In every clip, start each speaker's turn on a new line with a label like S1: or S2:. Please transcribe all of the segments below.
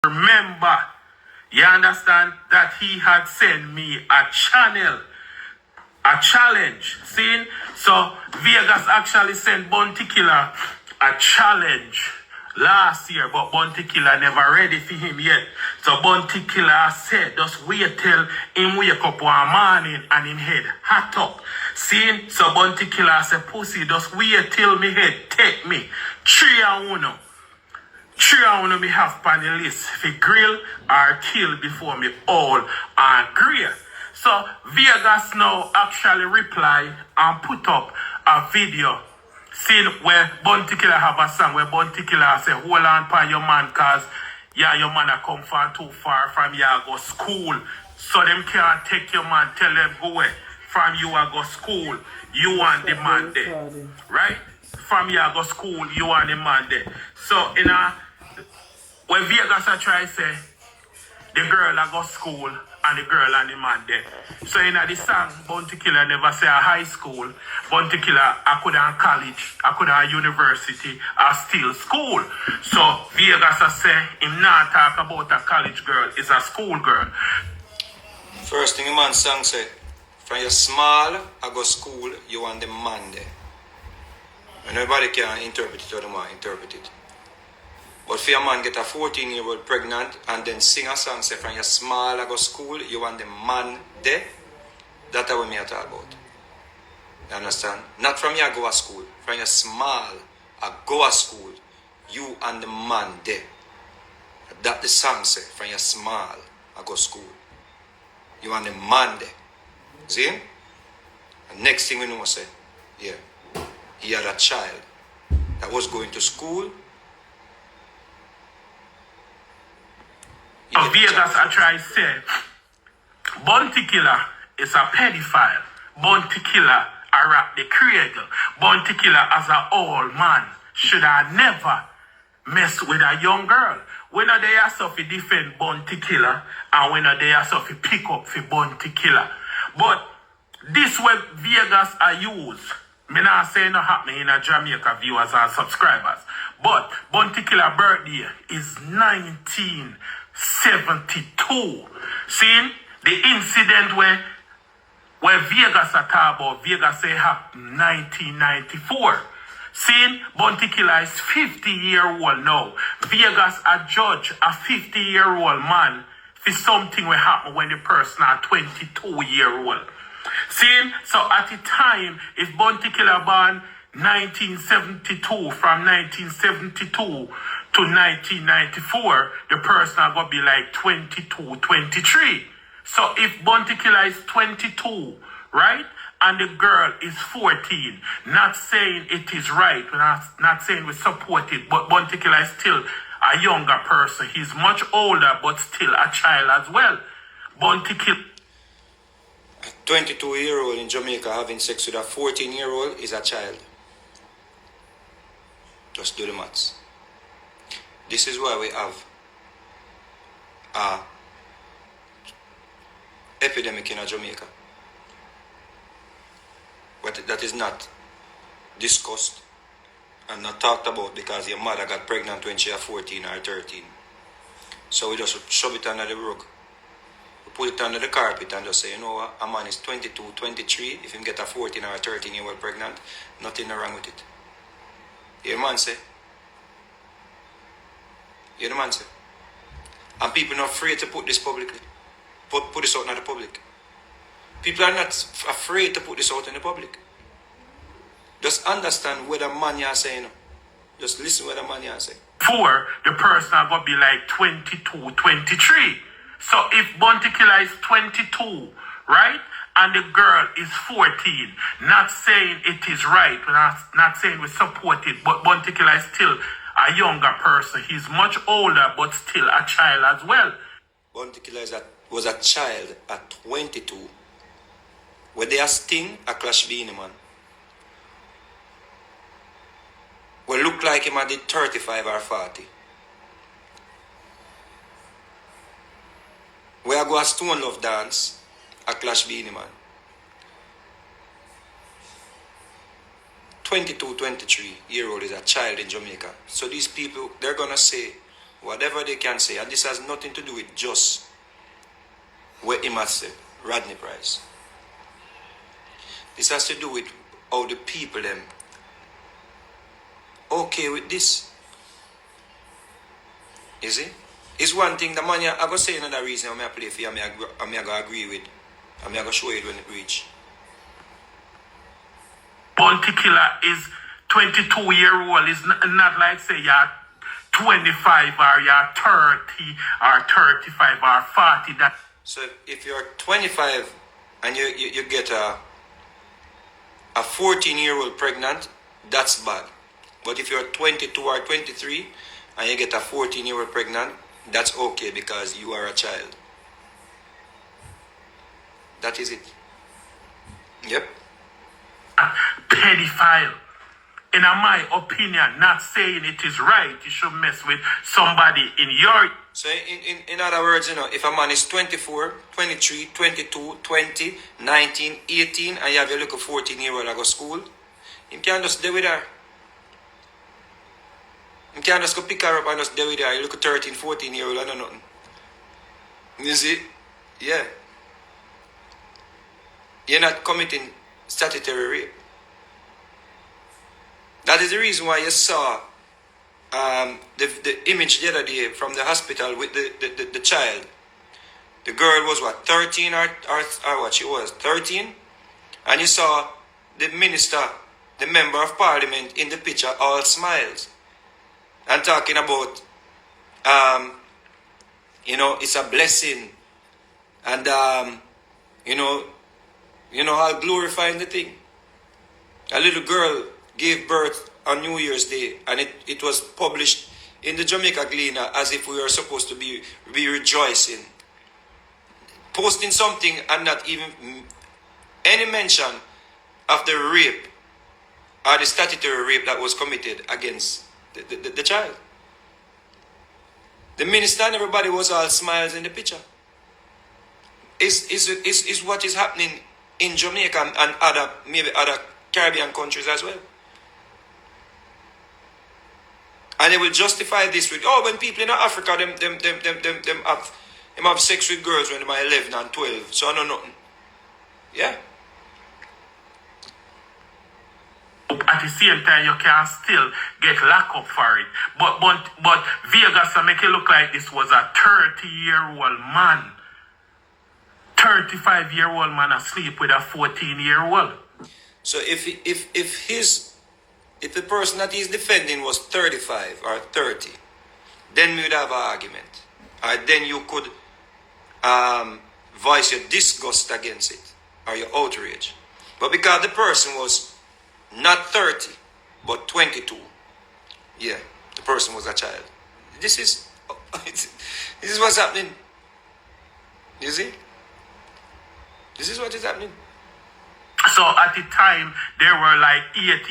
S1: remember, you understand, that he had sent me a challenge. See? So Vegas actually sent Bounty Killer a challenge last year, but Bounty Killer never ready for him yet. So Bounty Killer said, just wait till him wake up one morning and him head hot up. See? So Bounty Killer said, pussy, just wait till me head take me. 3 and 1. 3 and 1 me have on the list for grill or kill before me all and grave. So Vegas now actually reply and put up a video scene where Bounty Killer have a song where Bounty Killer say, hold on for your man, cause yeah, your man a come from too far from you go school. So them can't take your man, tell them go away. From you a go school, you and the man there. Right? From you a go school, you and the man there. So in a when Vegas a try say the girl a go school and the girl and the man there. So in the song, Bounty Killer never say a high school. Bounty Killer, I could have college, I could have university, or still school. So Vegas a say him not talk about a college girl, it's a school girl.
S2: First thing the man song say, from your small, I go school, you and the man there. And nobody can interpret it or the man interpret it. But for your man get a 14-year-old pregnant and then sing a song say from your small I go school, you want the man there, that's what me I talk about. You understand? Not from your go to school, from your small I go to school, you and the man there. That the song say from your small I go school, you and the man there. See? And next thing we know say, yeah, he had a child that was going to school.
S1: Vegas I try to say, Bounty Killer is a pedophile. Bounty Killer a rap the cradle. Bounty Killer as an old man should have never messed with a young girl. When they are so to defend Bounty Killer and when they are so to pick up for Bounty Killer. But this way Vegas I use, me not say no happening in a Jamaica viewers and subscribers. But Bounty Killer birthday is 1972. See the incident where Vegas are talk about, Vegas say happened 1994. See, Bounty Killer is 50-year-old now. Vegas a judge a 50-year-old man for something will happen when the person are 22-year-old. See, so at the time, if Bounty Killer born 1972, from 1972 to 1994, the person are going to be like 22, 23. So if Bounty Killer is 22, right, and the girl is 14, not saying it is right, not saying we support it, but Bounty Killer is still a younger person. He's much older, but still a child as well. Bounty Killer.
S2: A 22-year-old in Jamaica having sex with a 14-year-old is a child. Just do the maths. This is why we have a epidemic in Jamaica. But that is not discussed and not talked about because your mother got pregnant when she was 14 or 13. So we just shove it under the rug. We put it under the carpet and just say, you know what, a man is 22, 23, if him get a 14 or a 13-year-old pregnant, nothing wrong with it. You hear the man say? You hear the man say? And people are not afraid to put this publicly. Put this out in the public. People are not afraid to put this out in the public. Just understand what the man you are saying. Just listen what the man you are saying.
S1: For the person are going to be like 22, 23. So if Bounty Killer is 22, right? And the girl is 14, not saying it is right, not saying we support it, but Bounty Killer is still a younger person. He's much older, but still a child as well.
S2: Bounty Killer was a child at 22. Where they are Sting, a Clash Beanie Man. Well, look like him at the 35 or 40. Where I go a Stone Love dance, a Clash Beanie Man. 22, 23-year-old is a child in Jamaica. So these people, they're going to say whatever they can say, and this has nothing to do with just what him has said, Rodney Price. This has to do with how the people them okay with this. You see? It's one thing, the man, I go say another reason I play for you, I go agree with. I go show it when it reach.
S1: Bounty Killer is 22-year-old. It's not like say you're 25 or you're 30 or 35 or 40. That
S2: So if you're 25 and you get a 14-year-old pregnant, that's bad. But if you're 22 or 23 and you get a 14-year-old pregnant, that's okay because you are a child. That is it. Yep.
S1: pedophile. In my opinion, not saying it is right, you should mess with somebody in your...
S2: So in other words, you know, if a man is 24, 23, 22, 20, 19, 18, and you have your little 14-year-old at go school, you can't just stay with her. You can't just go pick her up and just stay with her. You look at 13, 14-year-old, I don't know nothing. You see? Yeah. You're not committing statutory rape. That is the reason why you saw the image the other day from the hospital with the child. The girl was what, 13 or what she was, 13? And you saw the minister, the member of parliament in the picture, all smiles. And talking about, you know, it's a blessing. And, you know, how glorifying the thing. A little girl gave birth on New Year's Day, and it was published in the Jamaica Gleaner as if we were supposed to be rejoicing. Posting something and not even any mention of the rape or the statutory rape that was committed against the child. The minister and everybody was all smiles in the picture. Is what is happening in Jamaica and other, maybe other Caribbean countries as well. And they will justify this with, oh, when people in Africa, them have sex with girls when they are 11 and 12, so I know nothing. Yeah.
S1: At the same time, you can still get locked up for it. But Vegas make it look like this was a 30-year-old man. 35-year-old man asleep with a 14-year-old.
S2: So if the person that he's defending was 35 or 30, then we would have an argument. Or then you could voice your disgust against it or your outrage. But because the person was not 30, but 22, yeah, the person was a child. This is what's happening. You see? This is what is happening.
S1: So at the time, they were like 8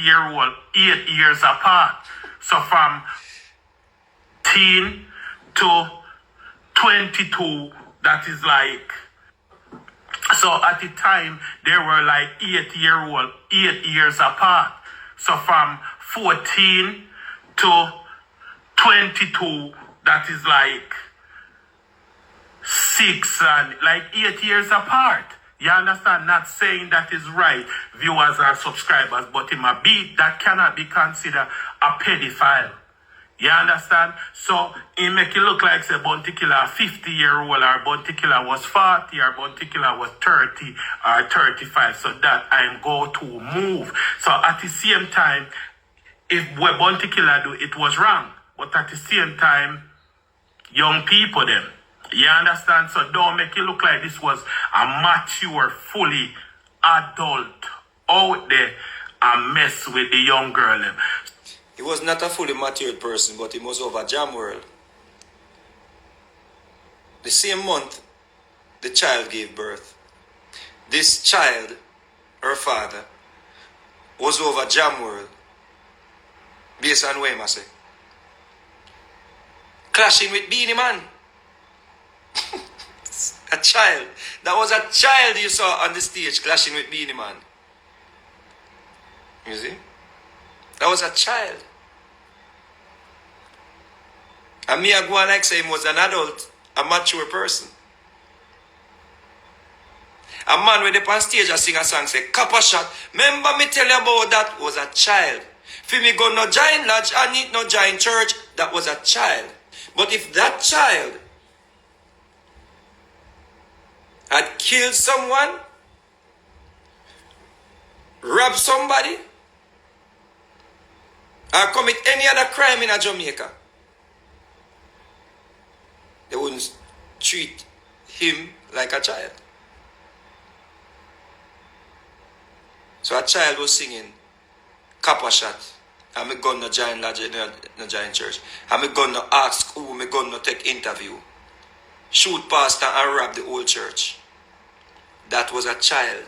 S1: years apart. So from teen to 22, that is like... So at the time, they were like 8 years apart. So from 14 to 22, that is like 6 and like 8 years apart. You understand? Not saying that is right, viewers or subscribers, but in a beat that cannot be considered a pedophile. You understand? So it make it look like say Bounty Killer 50-year-old or Bounty Killer was 40 or Bounty Killer was 30 or 35. So that I'm go to move. So at the same time, if what Bounty Killer do, it was wrong. But at the same time, young people them. You understand? So don't make it look like this was a mature, fully adult out there and mess with the young girl.
S2: He was not a fully matured person, but he was over Jam World. The same month, the child gave birth. This child, her father, was over Jam World. Based on what I say. Clashing with Beenie Man. A child. That was a child you saw on the stage clashing with Beenie Man. You see? That was a child. And me I go on like say he was an adult, a mature person. A man with the on stage and sing a song say, Copper Shot. Remember me tell you about that was a child. If me go no giant lodge and need no giant church, that was a child. But if that child had killed someone, robbed somebody, or commit any other crime in a Jamaica, they wouldn't treat him like a child. So a child was singing Copper Shot. And me gun no giant lodge, no giant church. And me gun no ask who, me gun no take interview. Shoot pastor and rob the whole church. That was a child.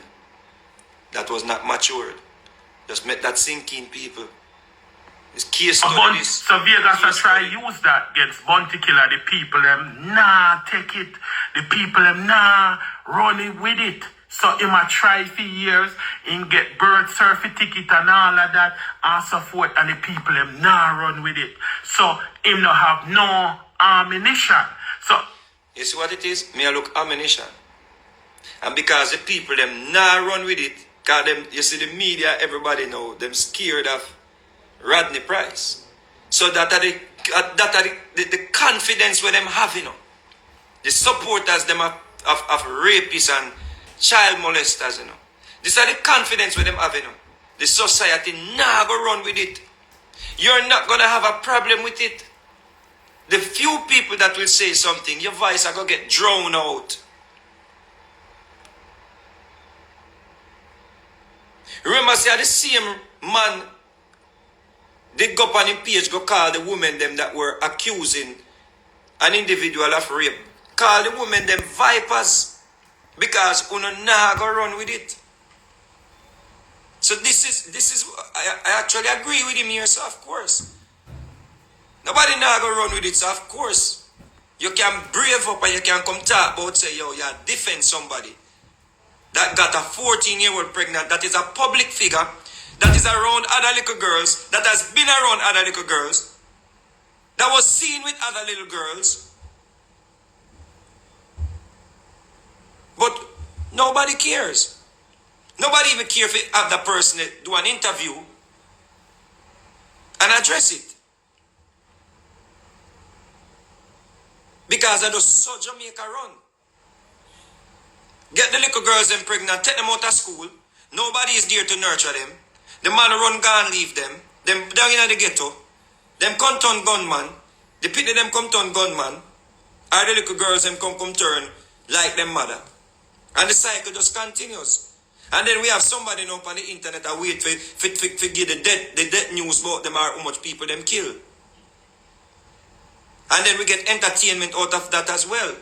S2: That was not matured. Just make that sink in, people. This case study this.
S1: So Vegas I try use that against Bounty Killer. The people them nah take it. The people them nah running with it. So him a try for years, him get birth certificate and all of that and so forth, and the people them nah run with it. So him no have no ammunition. So
S2: you see what it is? Me I look ammunition. And because the people them nah run with it, cause them you see the media, everybody know them scared of Rodney Price. So that are the confidence where them have, you know. The supporters them of rapists and child molesters, you know. This are the confidence with them have, you know. The society nah go run with it. You're not gonna have a problem with it. The few people that will say something, your voice are gonna get drowned out. Remember, say the same man they go up on his page, go call the women them that were accusing an individual of rape. Call the women them vipers. Because uno nah go run with it. So this is I actually agree with him here, so of course. Nobody nah go run with it, so of course. You can brave up and you can come talk about say, yo, you defend somebody that got a 14-year-old pregnant, that is a public figure, that is around other little girls, that has been around other little girls, that was seen with other little girls. But nobody cares. Nobody even cares if have that person do an interview and address it. Because I just saw Jamaica run. Get the little girls them pregnant, take them out of school. Nobody is there to nurture them. The man run gone leave them. Them down in the ghetto. Them come turn gunman. The people them come turn gunman. Or the little girls them come turn like them mother. And the cycle just continues. And then we have somebody now on the internet that wait for give the death news about them or how much people them kill. And then we get entertainment out of that as well.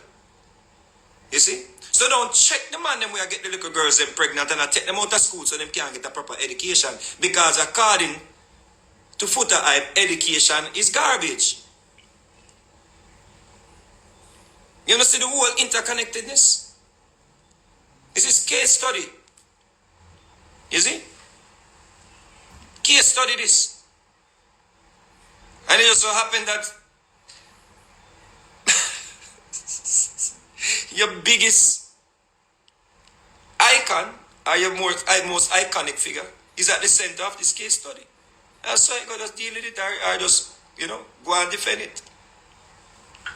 S2: You see? So don't check the man them where I get the little girls them pregnant and I take them out of school so them can't get a proper education. Because according to Footer Hype, education is garbage. You know, see the whole interconnectedness? This is case study. You see? Case study this. And it just so happened that your biggest icon or your most iconic figure is at the center of this case study. That's why you gotta deal with it or just, you know, go and defend it.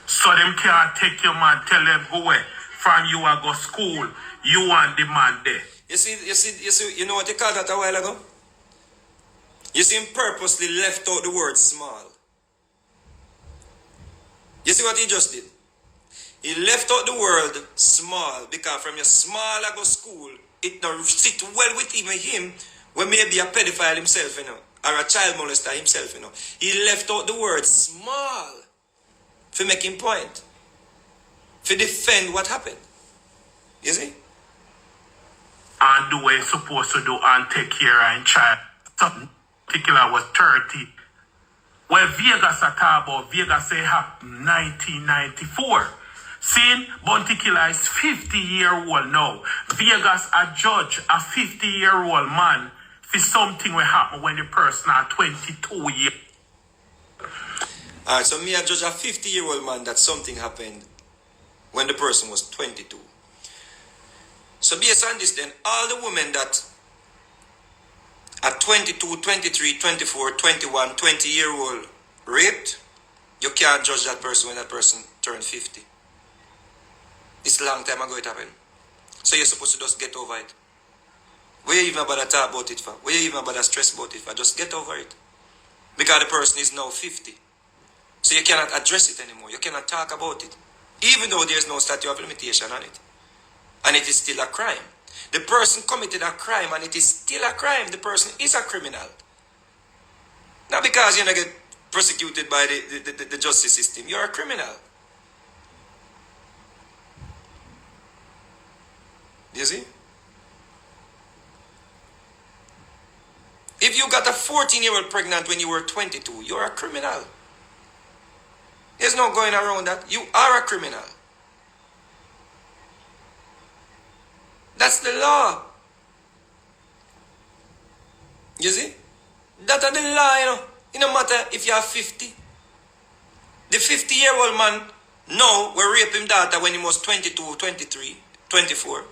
S1: So them can't take your man, tell them who from you I go school. You want the man there.
S2: You see, you know what they called that a while ago? You see him purposely left out the word small. You see what he just did? He left out the word small because from your small I go school, it don't sit well with even him when maybe a pedophile himself, you know, or a child molester himself, you know. He left out the word small for making point, for defend what happened. You see?
S1: And do what you're supposed to do and take care of child. Something particular was 30. Well, Vegas are talking about, Vegas say happened 1994. See, Bounty Killer is 50-year-old now. Vegas a judge a 50-year-old man for something will happen when the person are 22 years.
S2: Alright, so me I judge a 50-year-old man that something happened when the person was 22. So based on this then, all the women that are 22, 23, 24, 21, 20-year-old raped, you can't judge that person when that person turned 50. It's a long time ago it happened. So you're supposed to just get over it. Why you even bother talk about it for? Why you even bother stress about it for? Just get over it. Because the person is now 50. So you cannot address it anymore. You cannot talk about it. Even though there's no statute of limitation on it. And it is still a crime. The person committed a crime and it is still a crime. The person is a criminal. Not because you get prosecuted by the justice system. You're a criminal. You see? If you got a 14-year-old pregnant when you were 22, you're a criminal. There's no going around that. You are a criminal. That's the law. You see? That's the law, you know. It don't matter if you are 50. The 50-year-old man now will rape him daughter when he was 22, 23, 24.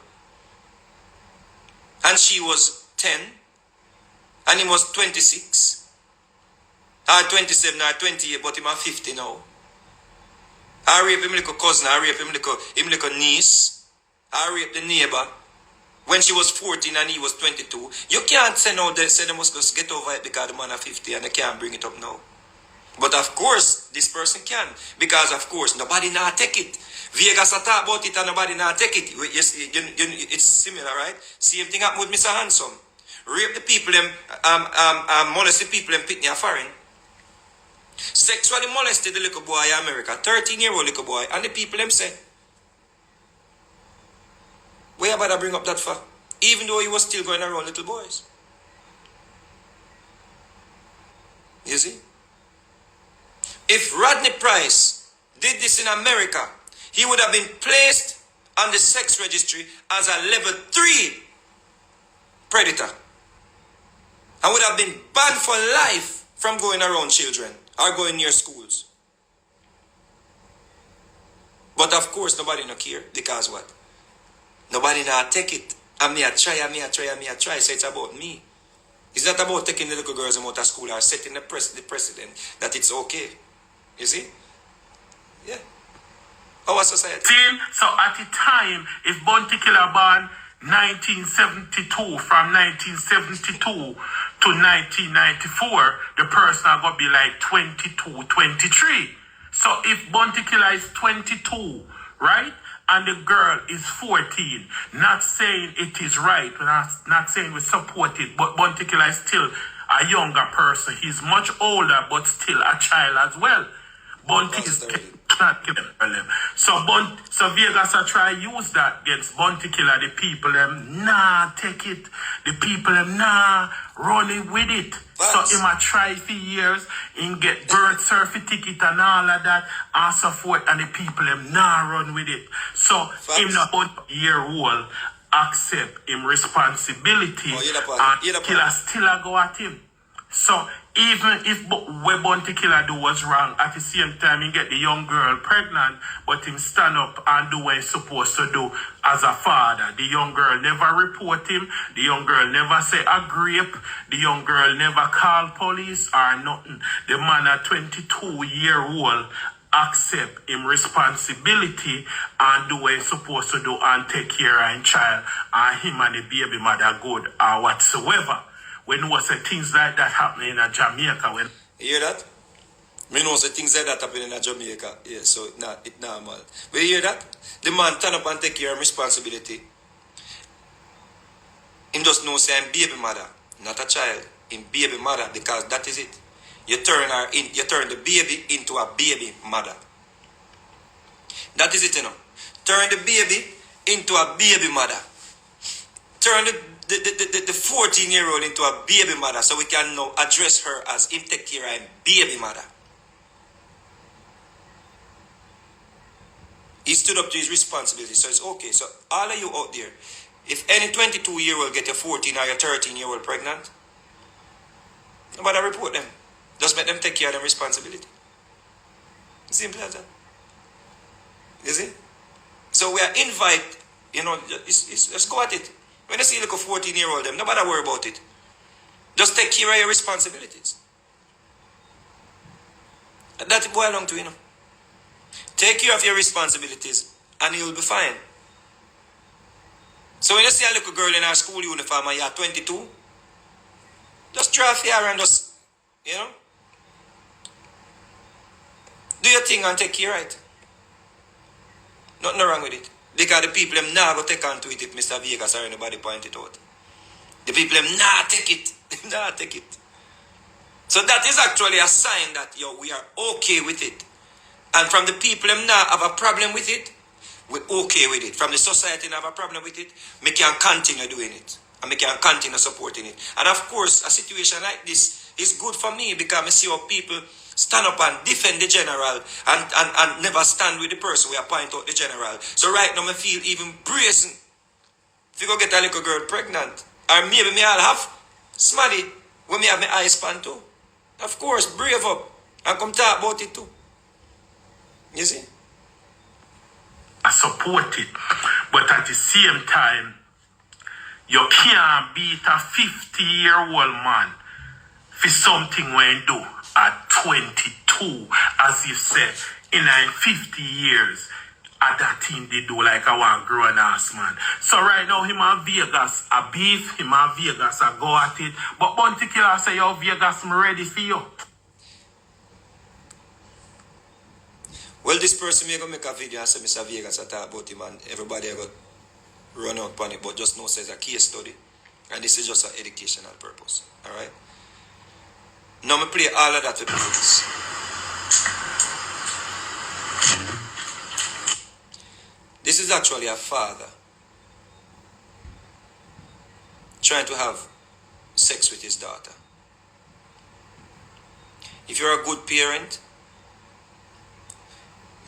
S2: And she was 10. And he was 26. Or 27 or 28, but him are 50 now. I rape him little cousin, I rape him little niece. I rape the neighbor. When she was 14 and he was 22, you can't say no, they say they must just get over it because the man are 50 and they can't bring it up now. But of course, this person can. Because of course, nobody now take it. Vegas talk about it and nobody now take it. Yes, it's similar, right? Same thing happened with Mr. Handsome. Rape the people, molest the people and pitney a foreign. Sexually molested the little boy in America, 13-year-old little boy, and the people them say, where about I bring up that for? Even though he was still going around little boys. You see? If Rodney Price did this in America, he would have been placed on the sex registry as a level 3 predator. And would have been banned for life from going around children or going near schools. But of course, nobody no care because what? Nobody now take it. And me a try. So it's about me. It's not about taking the little girls out of school or setting the precedent that it's okay. You see? Yeah. Our society.
S1: So at the time, if Bounty Killer born 1972, from 1972 to 1994, the person are going to be like 22, 23. So if Bounty Killer is 22, right? And the girl is 14. Not saying it is right. We're not saying we support it. But Bounty Killer is still a younger person. He's much older, but still a child as well. Bounty is not killing them. So Vegas are try to use that against Bounty Killer. The people them nah take it. The people them nah running with it. Facts. So him a try for years and get birth certificate and all of that and so forth, and the people them nah run with it. So facts. Him not 1 year old accept him responsibility and Killer still a go at him. So even if what Bounty Killer do was wrong, at the same time he get the young girl pregnant, but him stand up and do what he's supposed to do as a father. The young girl never report him. The young girl never say a grape. The young girl never call police or nothing. The man at 22-year-old accept him responsibility and do what he's supposed to do and take care of his child and him and the baby mother good or whatsoever. When was the things like that happening in Jamaica? When
S2: you hear that? Me know say things like that happen in Jamaica. Yeah, so it's normal. But you hear that? The man turn up and take care of responsibility. Him just know say I'm baby mother, not a child. Him baby mother because that is it. You turn the baby into a baby mother. That is it, you know. Turn the baby into a baby mother. Turn the 14-year-old into a baby mother so we can now address her as him take care of a baby mother. He stood up to his responsibility, so it's okay. So all of you out there, if any 22-year-old get a 14 or a 13-year-old pregnant, nobody report them. Just let them take care of their responsibility. Simple as that. You see? So we are invite, let's go at it. When you see like a 14-year-old, them, nobody worry about it. Just take care of your responsibilities. And that boy along to, Take care of your responsibilities and you'll be fine. So when you see a little girl in her school uniform and you're 22, just draw a hair and just, do your thing and take care of it. Nothing wrong with it. Because the people them now go take on to it if Mr. Vegas or anybody point it out. The people them nah take it. Nah take it. So that is actually a sign that we are okay with it. And from the people them now have a problem with it, we're okay with it. From the society have a problem with it, we can continue doing it. And we can continue supporting it. And of course, a situation like this is good for me because I see how people stand up and defend the general and never stand with the person who point out the general. So right now I feel even brazen if you go get a little girl pregnant. Or maybe me I'll have smaddy when me have my eyes span too. Of course, brave up and come talk about it too. You see?
S1: I support it. But at the same time, you can't beat a 50-year-old man for something when you do at 22, as you said, in 50 years, at that thing they do like a one grown ass man. So right now, him and Vegas a beef, him and Vegas a go at it. But Bounty Killer say, yo, Vegas, I'm ready for you.
S2: Well, this person may go make a video and say Mr. Vegas I talk about him and everybody got run out on it, but just know it's a case study. And this is just an educational purpose. Alright? Now me play all of that with Vegas. This is actually a father trying to have sex with his daughter. If you're a good parent,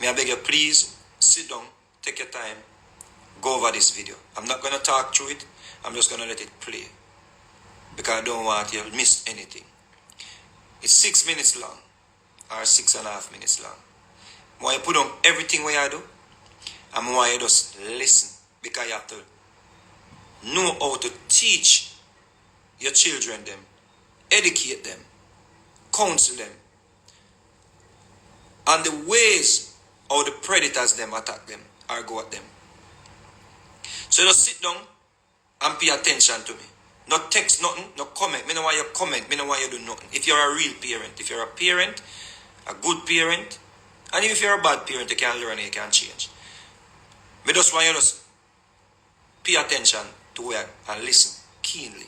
S2: may I beg you, please sit down, take your time, go over this video. I'm not going to talk through it. I'm just going to let it play. Because I don't want you to miss anything. It's 6 minutes long. Or 6.5 minutes long. I want you to put on everything what you do. And I want you to just listen. Because you have to know how to teach your children them. Educate them. Counsel them. And the ways how the predators them attack them or go at them. So just sit down and pay attention to me. Not text nothing, no comment. Me no want you comment, me no want you do nothing. If you're a real parent, if you're a parent, a good parent, and if you're a bad parent, you can learn and you can change. Me just want you to pay attention to where and listen keenly.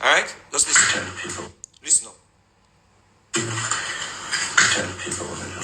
S2: Alright? Just listen.
S1: Tell people.
S2: Listen up.
S1: Tell people what I know.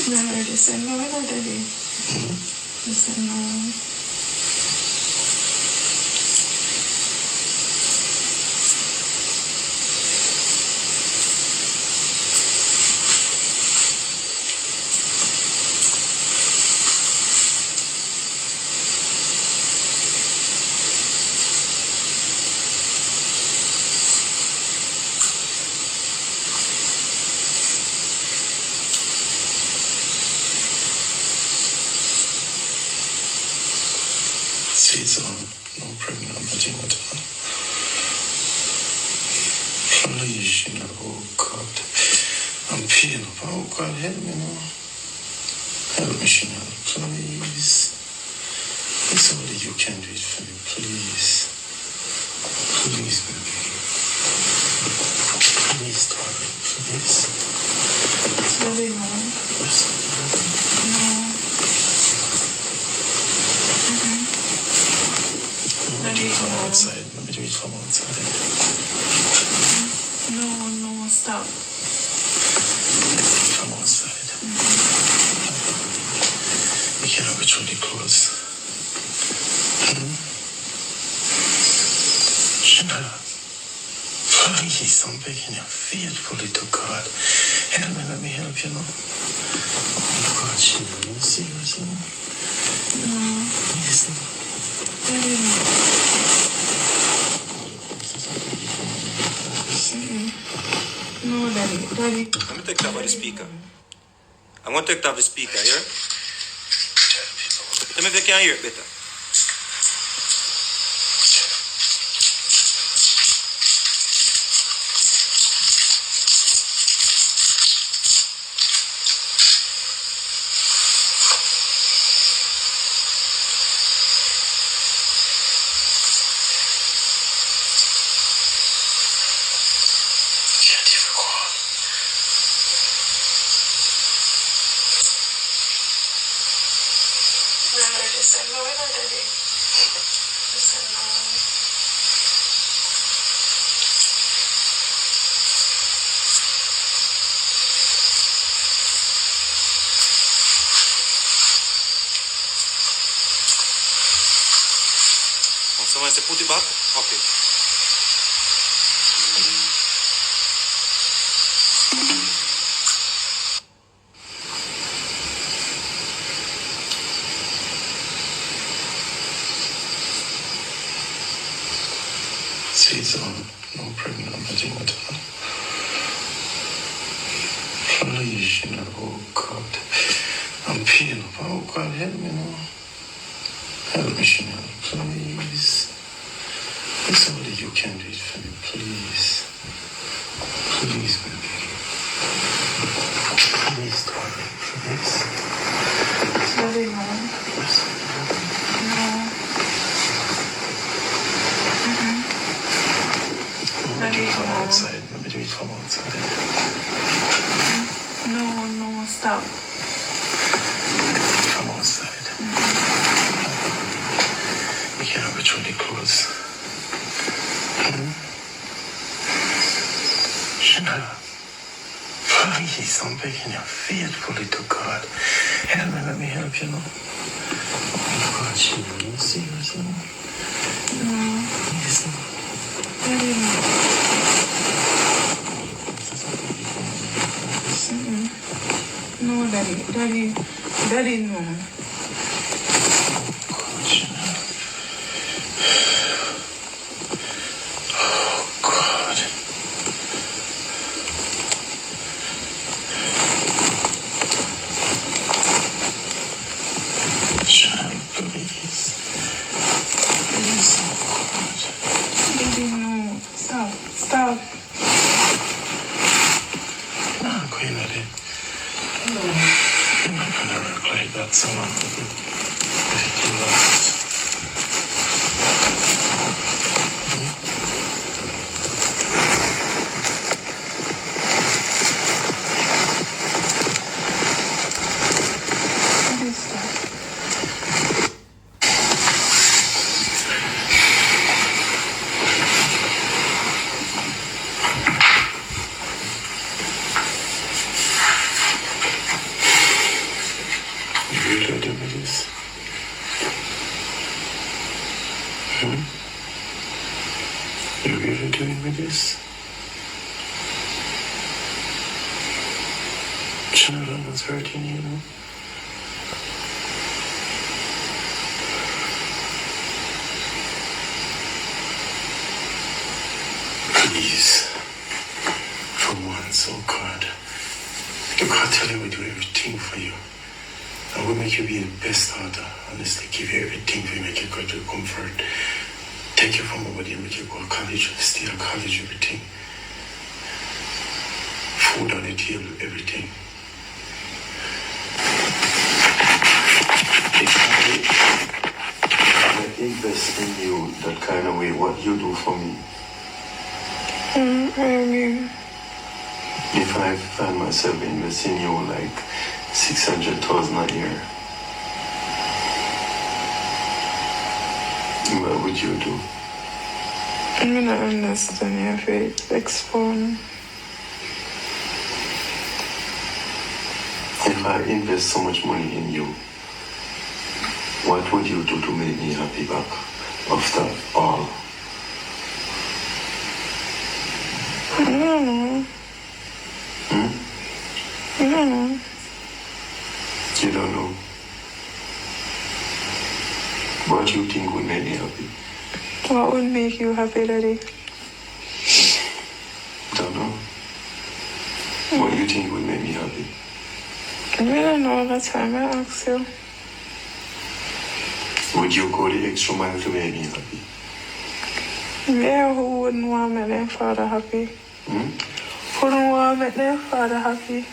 S3: No, just said no, I don't daddy. Just said no.
S4: Sweet son, no pregnant, nothing at all. Please, oh God. I'm peeing up. Oh God, help me now. Help me, Chanel, please. It's only you can do it for me, please. Please, baby. Please, darling, please.
S3: Daddy, no. No.
S4: Let me do it from outside. Let me do it from outside.
S3: No, stop.
S4: Let me do it from outside. truly close. Janelle, please, I'm begging you faithfully to God. Help me, let me help you now. Oh God, Janelle, you serious now?
S3: No.
S4: Yes, no.
S3: Daddy, no. No, Daddy. Daddy.
S2: Let me take that off the speaker. I'm going to take that off the speaker, here. Tell me if you can hear it better. Someone say put it back? Okay.
S4: See, so no pregnant, nothing at all. Please, oh God. I'm peeing up. Oh God, help me now. Help me, Chanel, please. It's only you can do it for me, please. Please, baby. Please, darling, please.
S3: Daddy, no. No.
S4: Let me do it from outside. Let me do it from outside.
S3: No, stop.
S4: From outside. We can't be truly close. Chanel, please, I'm begging you faithfully to God. Help me, let me help you now. Oh God, Chanel, you serious now?
S3: No.
S4: Yes, no.
S3: Daddy, no. No, Daddy. Daddy, no.
S4: God, Chanel. Oh God. Chanel, please. Please, oh God.
S3: Daddy, no. Stop.
S4: I'm going at it. I'm not gonna work like that, someone. Ridiculous.
S3: Daddy, stop.
S4: You ready with this? You really doing with this? Chanel was hurting you, no? Please, for once, oh God, look, I'll tell you we do everything for you. And we'll make you be the best daughter. Honestly, give you everything for you, make you go to comfort. Take you from over there, make you go to college, stay at college, everything. Food on the table, everything. If I invest in you that kind of way, what you do for me?
S3: I mean,
S4: If I find myself investing in you like 600,000 a year, what would you do?
S3: I'm gonna understand if it expound.
S4: If I invest so much money in you, What would you do to make me happy back after all?
S3: I don't know. I don't know.
S4: You don't know. What do you think would make me happy?
S3: What would make you happy, Daddy?
S4: Don't know. What do you think would make me happy?
S3: I don't know. That's why I asked you.
S4: Would you go the extra mile to make me happy?
S3: Yeah, who wouldn't want to make their father happy? Who wouldn't want to make their father happy?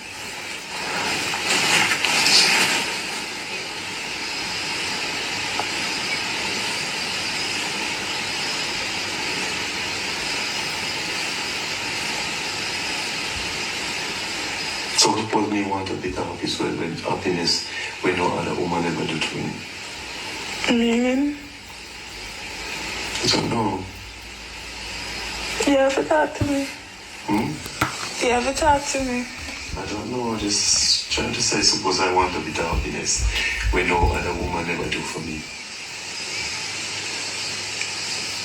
S4: So suppose me want a bit of happy, so when happiness when no other woman ever do to me.
S3: Meaning?
S4: I don't know.
S3: You have to talk to me. You have to talk to me.
S4: I don't know, just trying to say, suppose I want a bit of happiness when no other woman ever do for me.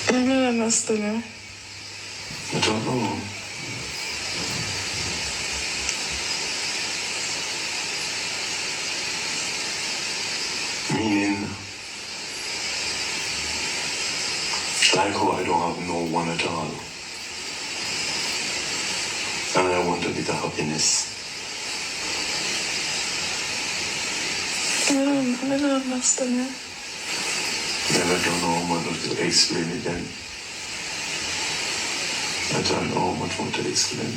S3: I don't understand.
S4: I don't know. Meaning, like how I don't have no one at all. And I want a bit of happiness.
S3: I don't understand.
S4: Then I don't know how much to explain it then. I don't know how much more to explain.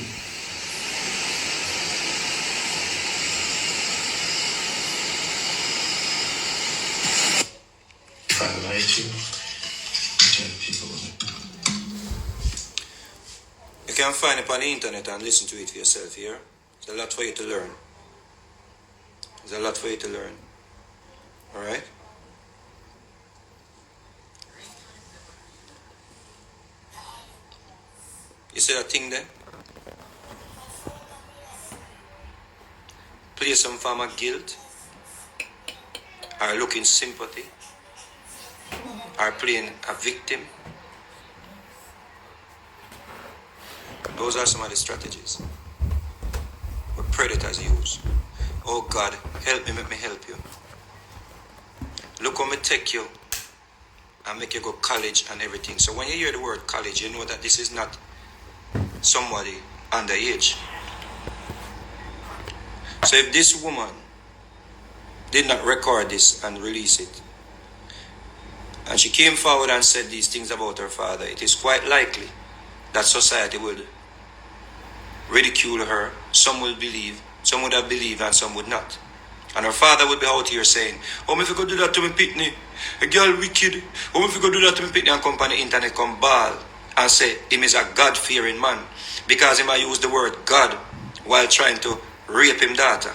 S4: If I lie to you, tell people.
S2: You can find it on the internet and listen to it for yourself here. There's a lot for you to learn. There's a lot for you to learn. Alright? You see that thing there? Play some form of guilt, or looking sympathy, or playing a victim. Those are some of the strategies what predators use. Oh God, help me, make me help you. Look how me take you and make you go college and everything. So when you hear the word college, you know that this is not somebody underage. So if this woman did not record this and release it, and she came forward and said these things about her father, it is quite likely that society would ridicule her. Some will believe, some would have believed, and some would not. And her father would be out here saying, oh, if you go do that to me pitney, a girl wicked. Oh, if you go do that to me pitney, and come on the internet, come ball and say him is a God-fearing man because he might use the word God while trying to rape him daughter.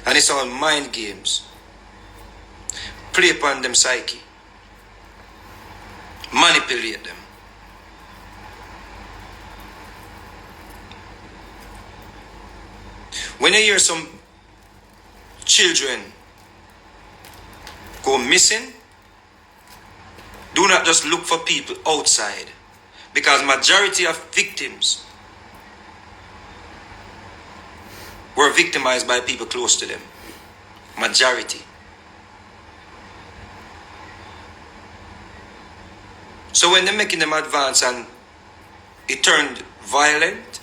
S2: And it's all mind games. Play upon them psyche. Manipulate them. When you hear some children go missing, do not just look for people outside, because majority of victims were victimized by people close to them. Majority. So when they're making them advance and it turned violent,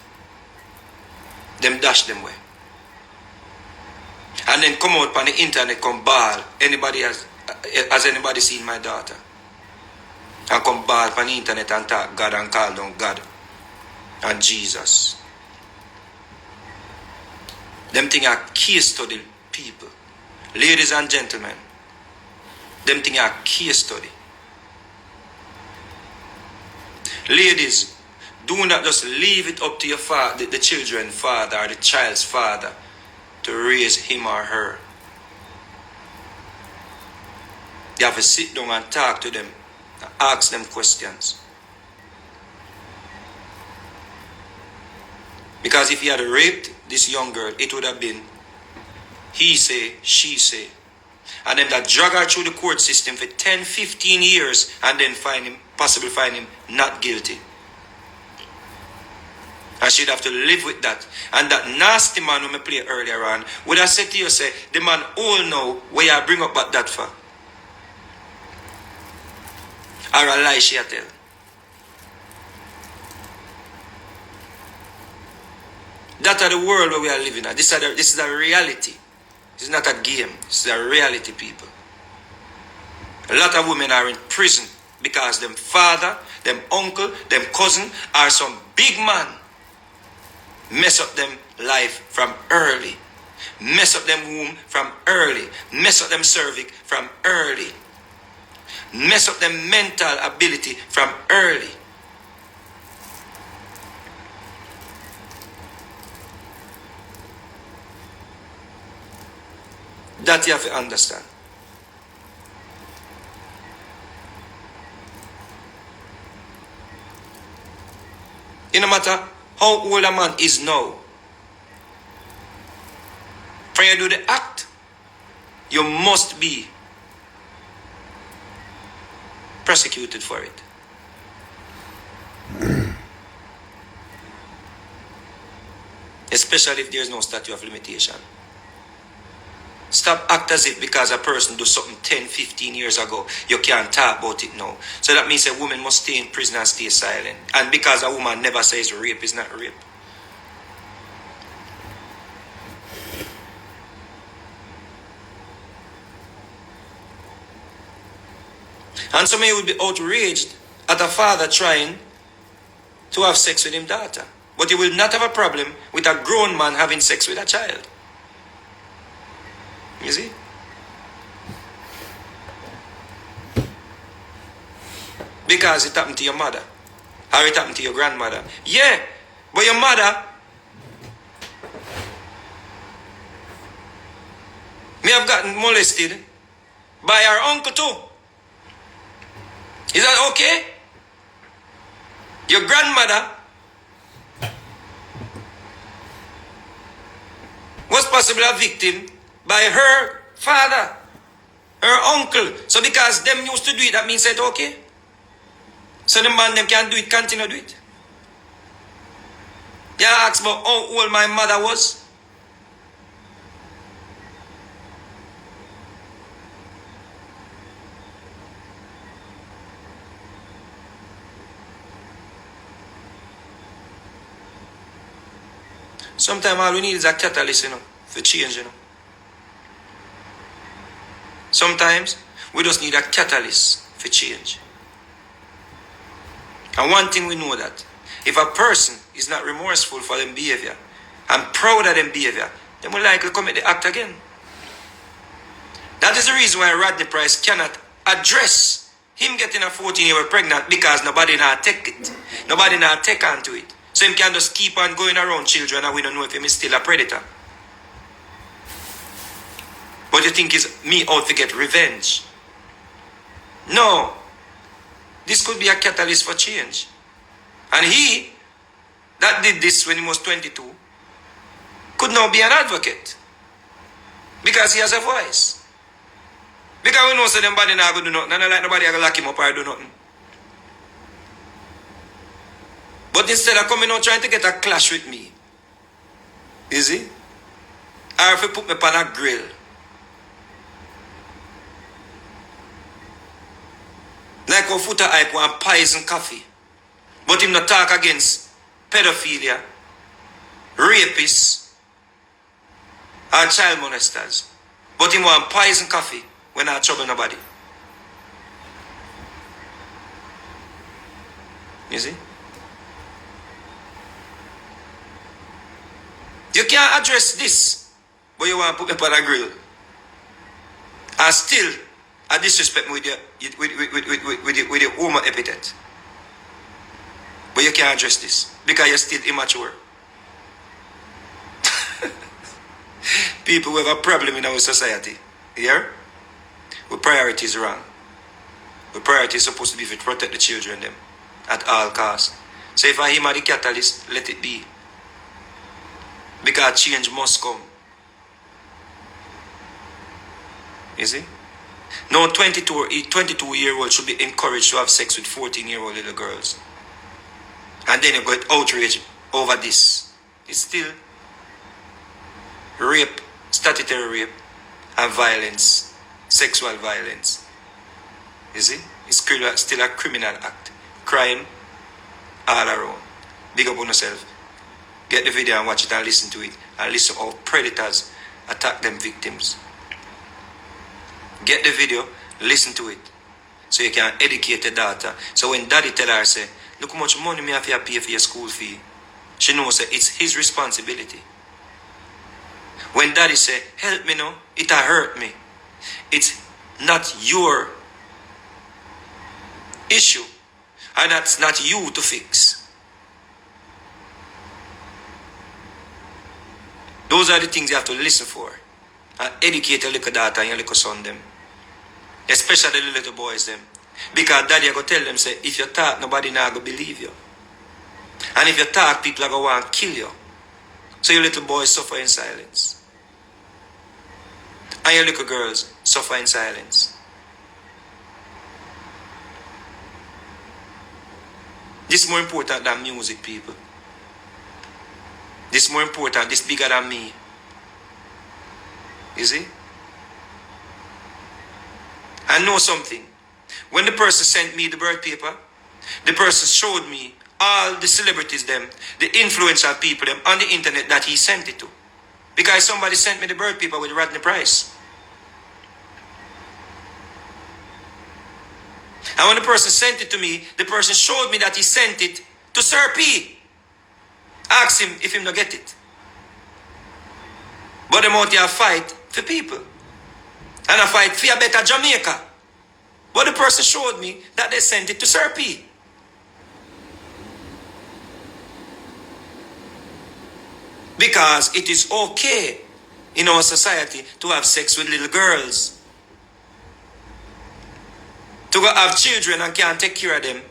S2: them dash them away. And then come out on the internet, come bawl. Has anybody seen my daughter? And come bawl on the internet and talk God and call down God and Jesus. Them thing are case study people. Ladies and gentlemen, them thing are case study. Ladies, do not just leave it up to your father, the children's father or the child's father to raise him or her. You have to sit down and talk to them, and ask them questions. Because if he had raped this young girl, it would have been he say, she say. And then that drag her through the court system for 10, 15 years and then possibly find him not guilty. And she'd have to live with that. And that nasty man who me play earlier on would have said to you, say, the man all know where you bring up about that for. Or a lie she tell. That's the world where we are living in. This is a reality. This is not a game. This is a reality, people. A lot of women are in prison because them father, them uncle, them cousin are some big man. Mess up them life from early. Mess up them womb from early. Mess up them cervix from early. Mess up them mental ability from early. That you have to understand. It no matter how old a man is now, for you to do the act, you must be prosecuted for it. Especially if there is no statute of limitation. Stop act as if because a person do something 10, 15 years ago, you can't talk about it now. So that means a woman must stay in prison and stay silent. And because a woman never says rape is not rape. And some of you would be outraged at a father trying to have sex with his daughter. But you will not have a problem with a grown man having sex with a child. You see? Because it happened to your mother. Or it happened to your grandmother. Yeah, but your mother may have gotten molested by her uncle too. Is that okay? Your grandmother was possibly a victim by her father, her uncle. So because them used to do it, that means it's okay. So the man them can do it, continue to do it. You ask about how old my mother was. Sometimes all we need is a catalyst, for change, Sometimes we just need a catalyst for change. And one thing we know that if a person is not remorseful for their behavior and proud of their behavior, they will likely commit the act again. That is the reason why Rodney Price cannot address him getting a 14-year-old pregnant because nobody now take it. Nobody now take onto it. So him can just keep on going around children and we don't know if him is still a predator. But you think is me out to get revenge? No. This could be a catalyst for change. And he that did this when he was 22 could now be an advocate. Because he has a voice. Because we know so nobody not going to do nothing. And like nobody going to lock him up or do nothing. But instead of coming out trying to get a clash with me, you see? Or if you put me on a grill, like a foot hype one poison coffee. But him not talk against pedophilia, rapists, or child molesters. But him want poison coffee when I trouble nobody. You see? You can't address this, but you want to put me on a grill. And still, I disrespect me with your woman epithet. But you can't address this because you're still immature. People who have a problem in our society. Here, our priority is wrong. Our priority is supposed to be to protect the children them at all costs. So if I him are the catalyst, let it be. Because change must come. You see? No 22-year-old should be encouraged to have sex with 14-year-old little girls. And then you get outraged over this. It's still rape, statutory rape, and violence, sexual violence. You see? It's still a criminal act. Crime all around. Big up on yourself. Get the video and watch it and listen to it. And listen how predators attack them victims. Get the video, listen to it. So you can educate the daughter. So when daddy tell her, say, look how much money me have to pay for your school fee, she knows that it's his responsibility. When daddy say, help me now, it hurt me. It's not your issue. And that's not you to fix. Those are the things you have to listen for. And educate your little daughter and your little son them. Especially the little boys them. Because daddy are going to tell them, say, if you talk, nobody now going to believe you. And if you talk, people are going to want to kill you. So your little boys suffer in silence. And your little girls suffer in silence. This is more important than music, people. This is more important. This is bigger than me. You see? I know something. When the person sent me the birth paper, the person showed me all the celebrities them, the influential people them on the internet that he sent it to. Because somebody sent me the birth paper with Rodney Price. And when the person sent it to me, the person showed me that he sent it to Sir P. Ask him if he not get it. But them out here fight for people. And I fight for a better Jamaica. But the person showed me that they sent it to Sir P. Because it is okay in our society to have sex with little girls. To go have children and can't take care of them.